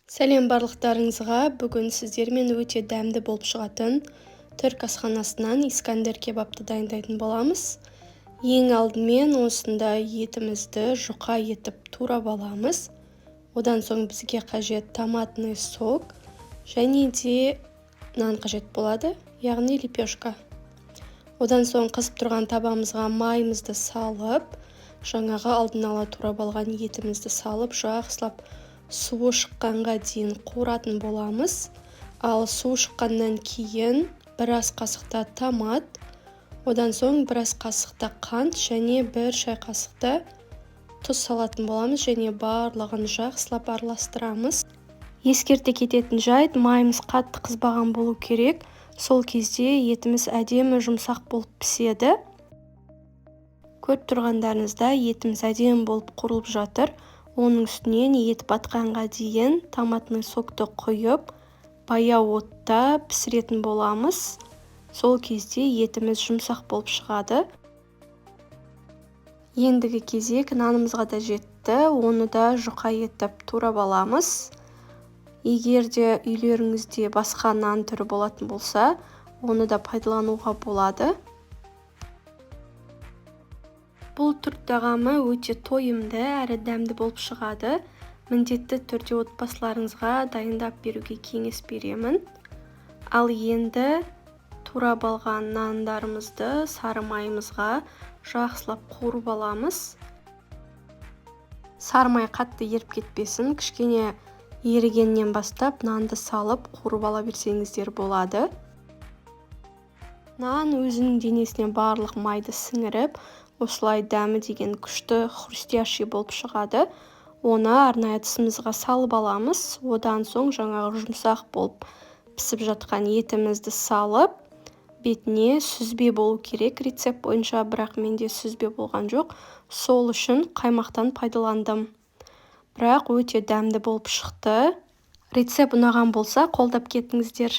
Сәлем барлықтарыңызға. Бүгін сіздермен өте дәмді болып шығатын түрк асханасынан искандер кебапты дайындайтын боламыз. Ең алдымен осында етімізді жұқа етіп турап аламыз. Одан соң бізге қажет томатный сок және де нан қажет болады, яғни лепешка. Одан соң қызып тұрған табамызға майымызды салып, жаңағы алдын ала турап алған етімізді салып, жақсылап суы шыққанға дейін қуыратын боламыз. Ал суы шыққаннан кейін бір ас қасықта томат, одан соң бір ас қасықта қант және бір шай қасықта тұз салатын боламыз және барлығын жақсылап араластырамыз. Ескерте кететін жайт, майымыз қатты қызбаған болу керек. Сол кезде етіміз әдемі жұмсақ болып піседі. Көріп тұрғандарыңызда етіміз әдемі болып қуырылып жатыр. Оның үстінен ет батқанға дейін томатный сокты құйып, баяу отта пісіретін боламыз. Сол кезде етіміз жұмсақ болып шығады. Ендігі кезек нанымызға да жетті. Оны да жұқа етіп турап аламыз. Егер де үйлеріңізде басқа нан түрі болатын болса, оны да пайдалануға болады. Бұл түрк тағамы өте тойымды әрі дәмді болып шығады. Міндетті түрде отбасыларыңызға дайындап беруге кеңес беремін. Ал енді турап алған нандарымызды сары майымызға жақсылап қуырып аламыз. Сары май қатты еріп кетпесін, кішкене ерігеннен бастап нанды салып қуырып ала берсеңіздер болады. Нан өзінің денесіне барлық майды сіңіріп, осылай дәмі деген күшті хрустящий болып шығады. Оны арнайы ыдысымызға салып аламыз. Одан соң жаңағы жұмсақ болып пісіп жатқан етімізді салып, бетіне сүзбе болу керек рецепт бойынша, бірақ менде сүзбе болған жоқ. Сол үшін қаймақтан пайдаландым. Бірақ өте дәмді болып шықты. Рецепт ұнаған болса, қолдап кетіңіздер.